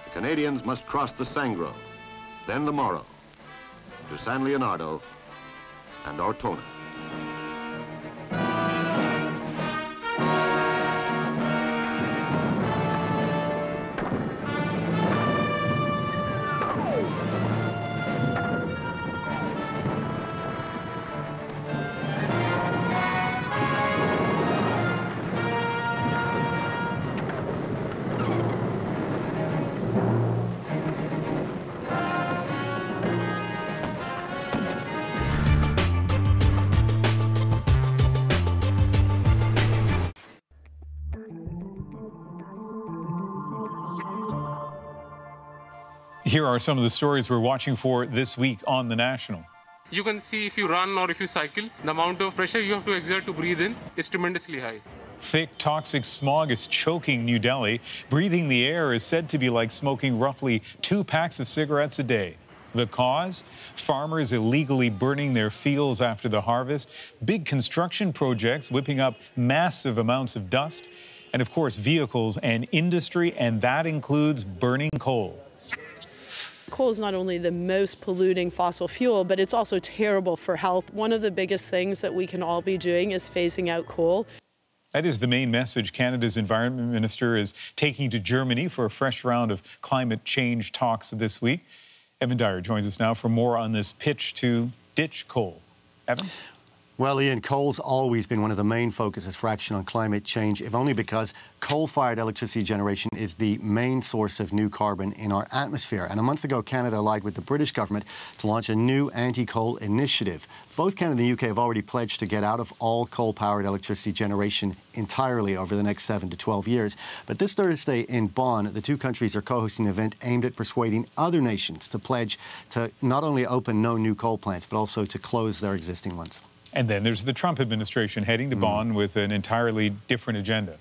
The Canadians must cross the Sangro, then the Morro, to San Leonardo and Ortona. Here are some of the stories we're watching for this week on The National. You can see if you run or if you cycle, the amount of pressure you have to exert to breathe in is tremendously high. Thick, toxic smog is choking New Delhi. Breathing the air is said to be like smoking roughly 2 packs of cigarettes a day. The cause? Farmers illegally burning their fields after the harvest, big construction projects whipping up massive amounts of dust, and of course vehicles and industry, and that includes burning coal. Coal is not only the most polluting fossil fuel, but it's also terrible for health. One of the biggest things that we can all be doing is phasing out coal. That is the main message Canada's Environment Minister is taking to Germany for a fresh round of climate change talks this week. Evan Dyer joins us now for more on this pitch to ditch coal. Evan? Well, Ian, coal's always been one of the main focuses for action on climate change, if only because coal-fired electricity generation is the main source of new carbon in our atmosphere. And a month ago, Canada allied with the British government to launch a new anti-coal initiative. Both Canada and the UK have already pledged to get out of all coal-powered electricity generation entirely over the next 7 to 12 years. But this Thursday in Bonn, the two countries are co-hosting an event aimed at persuading other nations to pledge to not only open no new coal plants, but also to close their existing ones. And then there's the Trump administration heading to Bonn with an entirely different agenda.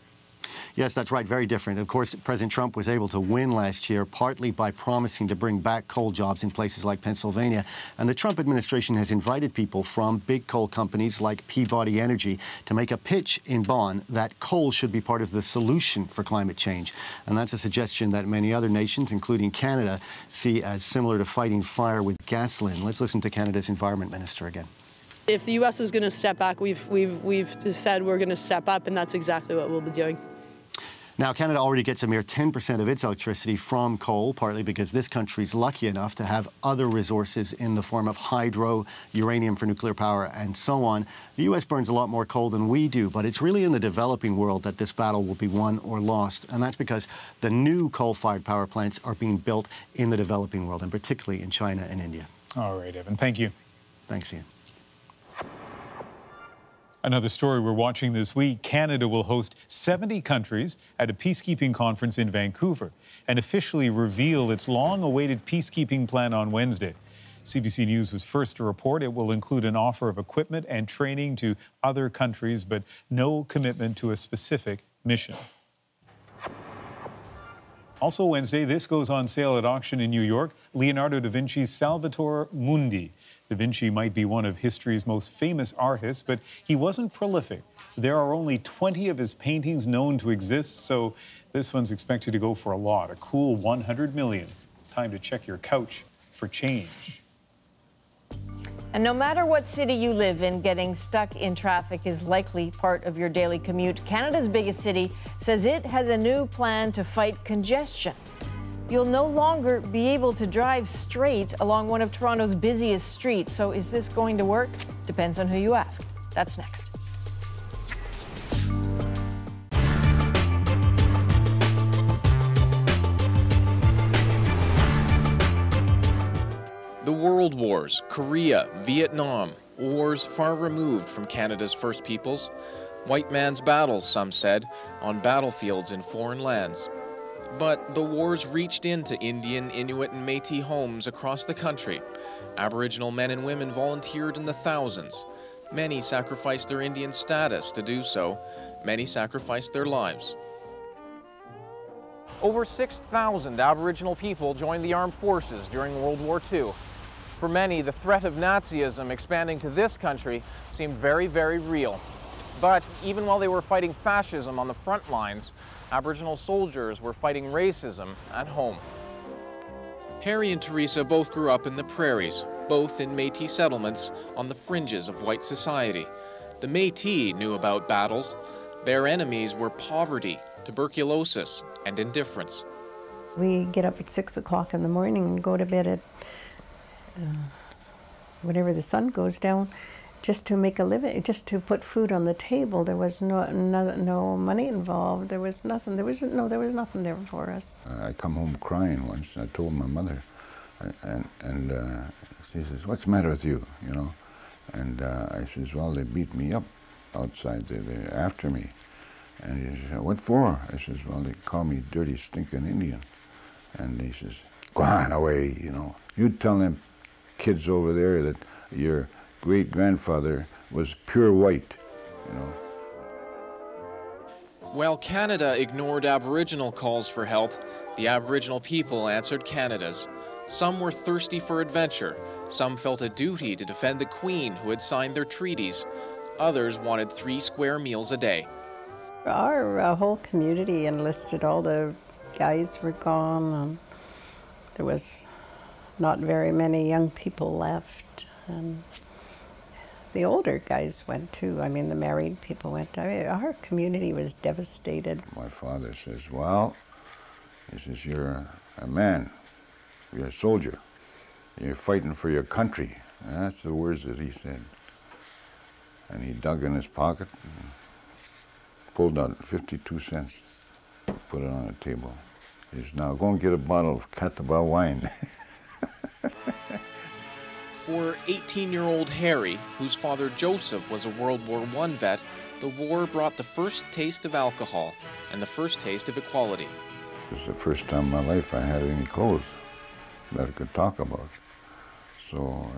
Yes, that's right, very different. Of course, President Trump was able to win last year, partly by promising to bring back coal jobs in places like Pennsylvania. And the Trump administration has invited people from big coal companies like Peabody Energy to make a pitch in Bonn that coal should be part of the solution for climate change. And that's a suggestion that many other nations, including Canada, see as similar to fighting fire with gasoline. Let's listen to Canada's Environment Minister again. If the U.S. is going to step back, we've said we're going to step up, and that's exactly what we'll be doing. Now, Canada already gets a mere 10% of its electricity from coal, partly because this country's lucky enough to have other resources in the form of hydro, uranium for nuclear power, and so on. The U.S. burns a lot more coal than we do, but it's really in the developing world that this battle will be won or lost, and that's because the new coal-fired power plants are being built in the developing world, and particularly in China and India. All right, Evan. Thank you. Thanks, Ian. Another story we're watching this week, Canada will host 70 countries at a peacekeeping conference in Vancouver and officially reveal its long-awaited peacekeeping plan on Wednesday. CBC News was first to report it will include an offer of equipment and training to other countries, but no commitment to a specific mission. Also Wednesday, this goes on sale at auction in New York, Leonardo da Vinci's Salvator Mundi. Da Vinci might be one of history's most famous artists, but he wasn't prolific. There are only 20 of his paintings known to exist, so this one's expected to go for a lot, a cool $100 million. Time to check your couch for change. And no matter what city you live in, getting stuck in traffic is likely part of your daily commute. Canada's biggest city says it has a new plan to fight congestion. You'll no longer be able to drive straight along one of Toronto's busiest streets. So is this going to work? Depends on who you ask. That's next. The World Wars, Korea, Vietnam, wars far removed from Canada's First Peoples. White man's battles, some said, on battlefields in foreign lands. But the wars reached into Indian, Inuit, and Métis homes across the country. Aboriginal men and women volunteered in the thousands. Many sacrificed their Indian status to do so. Many sacrificed their lives. Over 6,000 Aboriginal people joined the armed forces during World War II. For many, the threat of Nazism expanding to this country seemed very, very real. But even while they were fighting fascism on the front lines, Aboriginal soldiers were fighting racism at home. Harry and Teresa both grew up in the prairies, both in Métis settlements on the fringes of white society. The Métis knew about battles. Their enemies were poverty, tuberculosis, and indifference. We get up at 6 o'clock in the morning and go to bed at whenever the sun goes down, just to make a living, just to put food on the table. There was no money involved. There was nothing. There was nothing there for us. I come home crying once. I told my mother, and she says, "What's the matter with you?" You know, and I says, "Well, they beat me up outside. They're after me." And he says, "What for?" I says, "Well, they call me dirty, stinking Indian." And he says, Go on away, you know. You tell them kids over there that your great-grandfather was pure white, you know. While Canada ignored Aboriginal calls for help, the Aboriginal people answered Canada's. Some were thirsty for adventure. Some felt a duty to defend the Queen who had signed their treaties. Others wanted 3 square meals a day. Our whole community enlisted. All the guys were gone, and there was not very many young people left. And the older guys went too. I mean, the married people went. I mean, our community was devastated. My father says, well, he says, you're a man, you're a soldier, you're fighting for your country. And that's the words that he said. And he dug in his pocket and pulled out 52 cents, put it on the table. He says, now go and get a bottle of Catawba wine. For 18-year-old Harry, whose father Joseph was a World War I vet, the war brought the first taste of alcohol and the first taste of equality. It's the first time in my life I had any clothes that I could talk about. So,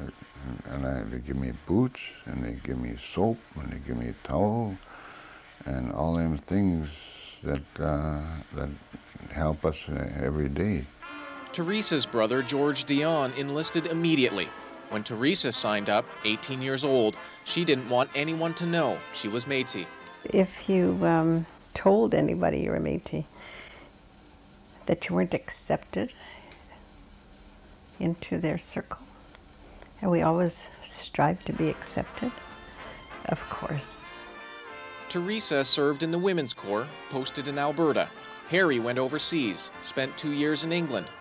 they give me boots, and they give me soap, and they give me a towel, and all them things that help us every day. Teresa's brother, George Dion, enlisted immediately. When Teresa signed up, 18 years old, she didn't want anyone to know she was Métis. If you told anybody you were Métis, that you weren't accepted into their circle, and we always strive to be accepted, of course. Teresa served in the Women's Corps, posted in Alberta. Harry went overseas, spent 2 years in England.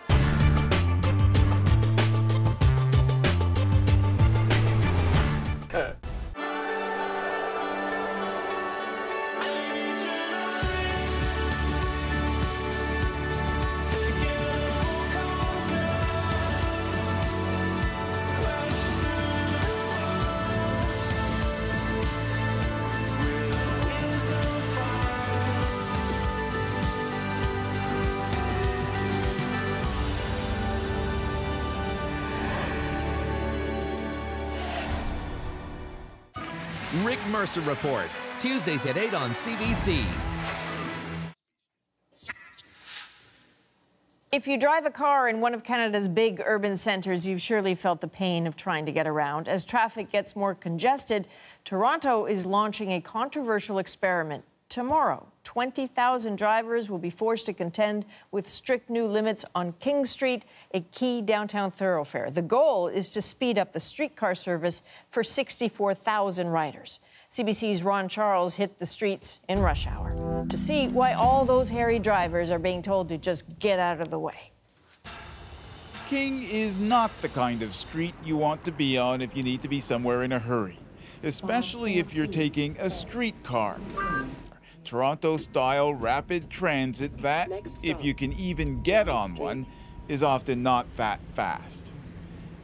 Rick Mercer Report, Tuesdays at 8 on CBC. If you drive a car in one of Canada's big urban centres, you've surely felt the pain of trying to get around. As traffic gets more congested, Toronto is launching a controversial experiment. Tomorrow, 20,000 drivers will be forced to contend with strict new limits on King Street, a key downtown thoroughfare. The goal is to speed up the streetcar service for 64,000 riders. CBC's Ron Charles hit the streets in rush hour to see why all those hairy drivers are being told to just get out of the way. King is not the kind of street you want to be on if you need to be somewhere in a hurry, especially if you're taking a streetcar. Toronto-style rapid transit that, if you can even get on one, is often not that fast.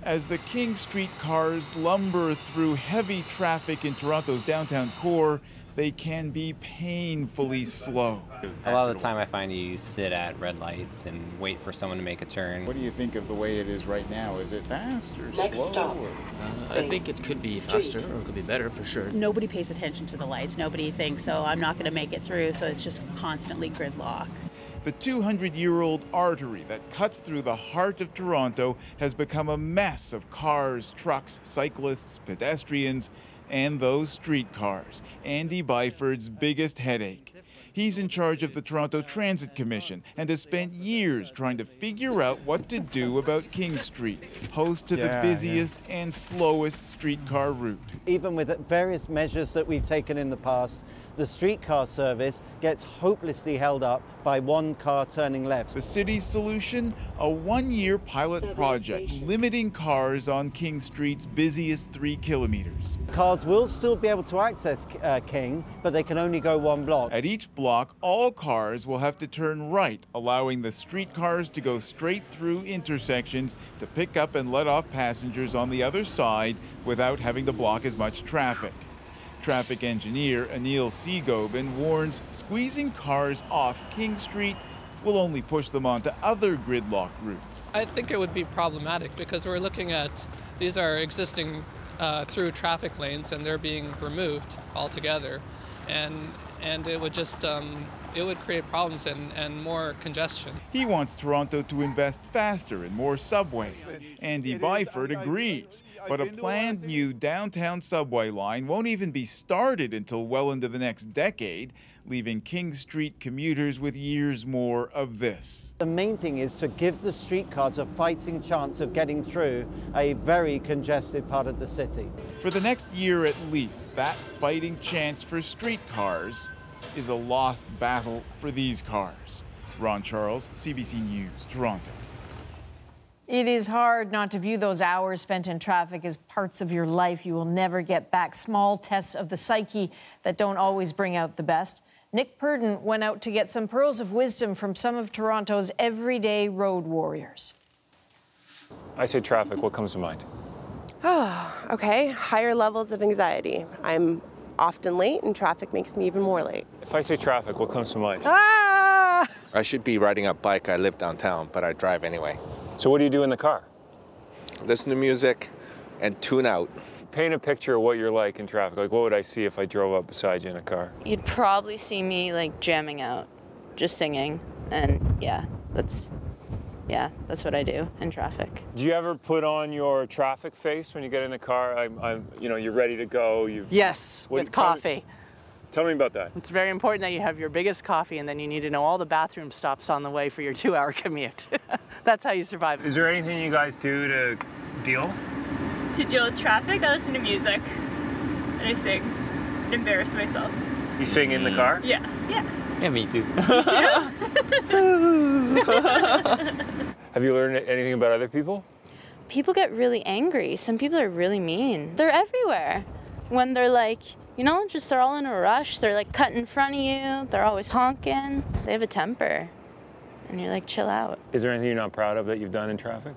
As the King Street cars lumber through heavy traffic in Toronto's downtown core, they can be painfully slow. A lot of the time I find you sit at red lights and wait for someone to make a turn. What do you think of the way it is right now? Is it fast or Next slow? stop. I think it could be faster or it could be better for sure. Nobody pays attention to the lights. Nobody thinks, oh, I'm not going to make it through, so it's just constantly gridlock. The 200-year-old artery that cuts through the heart of Toronto has become a mess of cars, trucks, cyclists, pedestrians, and those streetcars, Andy Byford's biggest headache. He's in charge of the Toronto Transit Commission and has spent years trying to figure out what to do about King Street, host to the busiest and slowest streetcar route. Even with various measures that we've taken in the past, the streetcar service gets hopelessly held up by one car turning left. The city's solution? A one-year pilot project limiting cars on King Street's busiest 3 kilometers. Cars will still be able to access King, but they can only go 1 block. At each block, all cars will have to turn right, allowing the streetcars to go straight through intersections to pick up and let off passengers on the other side without having to block as much traffic. Traffic engineer NEAL warns squeezing cars off King Street will only push them onto other gridlock routes. I think it would be problematic because we're looking at, these are existing through traffic lanes and they're being removed altogether. And it would just, it would create problems and more congestion. He wants Toronto to invest faster in more subways. Andy Byford agrees, but a planned new downtown subway line won't even be started until well into the next decade, leaving King Street commuters with years more of this. The main thing is to give the streetcars a fighting chance of getting through a very congested part of the city. For the next year at least, that fighting chance for streetcars is a lost battle for these cars. Ron Charles, CBC News, Toronto. It is hard not to view those hours spent in traffic as parts of your life you will never get back. Small tests of the psyche that don't always bring out the best. Nick Purdon went out to get some pearls of wisdom from some of Toronto's everyday road warriors. I say traffic, what comes to mind? Oh, okay. Higher levels of anxiety. I'm often late and traffic makes me even more late. If I say traffic, what comes to mind? Ah! I should be riding a bike. I live downtown, but I drive anyway. So what do you do in the car? Listen to music and tune out. Paint a picture of what you're like in traffic. Like, what would I see if I drove up beside you in a car? You'd probably see me like jamming out, just singing, and yeah, that's what I do in traffic. Do you ever put on your traffic face when you get in the car? You're ready to go. Yes, with coffee. Tell me about that. It's very important that you have your biggest coffee, and then you need to know all the bathroom stops on the way for your 2-hour commute. That's how you survive. Is there anything you guys do to deal? To deal with traffic, I listen to music and I sing and embarrass myself. You sing in the car? Yeah. Yeah, me too. Me too. Have you learned anything about other people? People get really angry. Some people are really mean. They're everywhere. When they're like, they're all in a rush. They're like cutting in front of you. They're always honking. They have a temper. And you're like, chill out. Is there anything you're not proud of that you've done in traffic?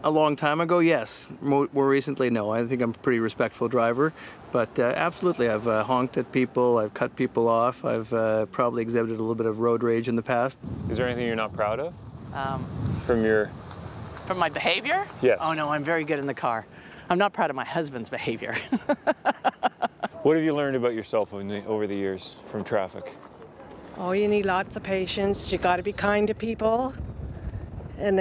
A long time ago, yes. More recently, no. I think I'm a pretty respectful driver. But absolutely, I've honked at people, I've cut people off, I've probably exhibited a little bit of road rage in the past. Is there anything you're not proud of? From my behavior? Yes. Oh no, I'm very good in the car. I'm not proud of my husband's behavior. What have you learned about yourself over the years from traffic? Oh, you need lots of patience. You got to be kind to people. And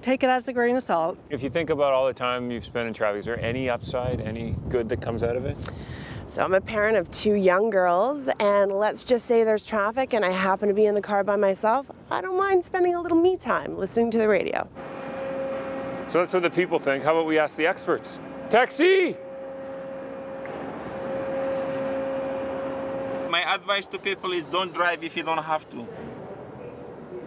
take it as a grain of salt. If you think about all the time you've spent in traffic, is there any upside, any good that comes out of it? So I'm a parent of 2 young girls, and let's just say there's traffic and I happen to be in the car by myself. I don't mind spending a little me time listening to the radio. So that's what the people think. How about we ask the experts? Taxi! My advice to people is don't drive if you don't have to.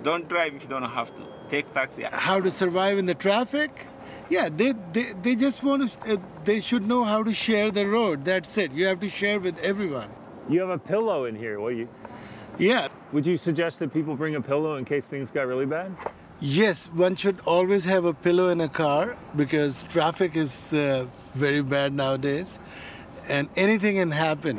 Don't drive if you don't have to. Take taxi. How to survive in the traffic? Yeah, they just want to, they should know how to share the road. That's it. You have to share with everyone. You have a pillow in here. Yeah. Would you suggest that people bring a pillow in case things got really bad? Yes, one should always have a pillow in a car because traffic is very bad nowadays and anything can happen.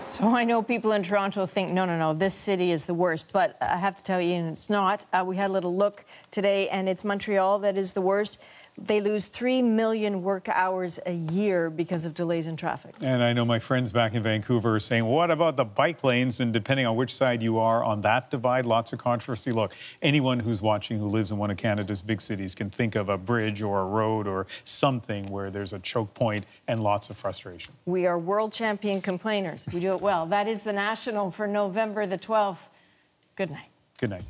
So I know people in Toronto think, no, this city is the worst. But I have to tell you, and it's not. We had a little look today, and it's Montreal that is the worst. They lose 3 million work hours a year because of delays in traffic. And I know my friends back in Vancouver are saying, what about the bike lanes? And depending on which side you are on that divide, lots of controversy. Look, anyone who's watching who lives in one of Canada's big cities can think of a bridge or a road or something where there's a choke point and lots of frustration. We are world champion complainers. We do it well. That is the National for November the 12th. Good night. Good night.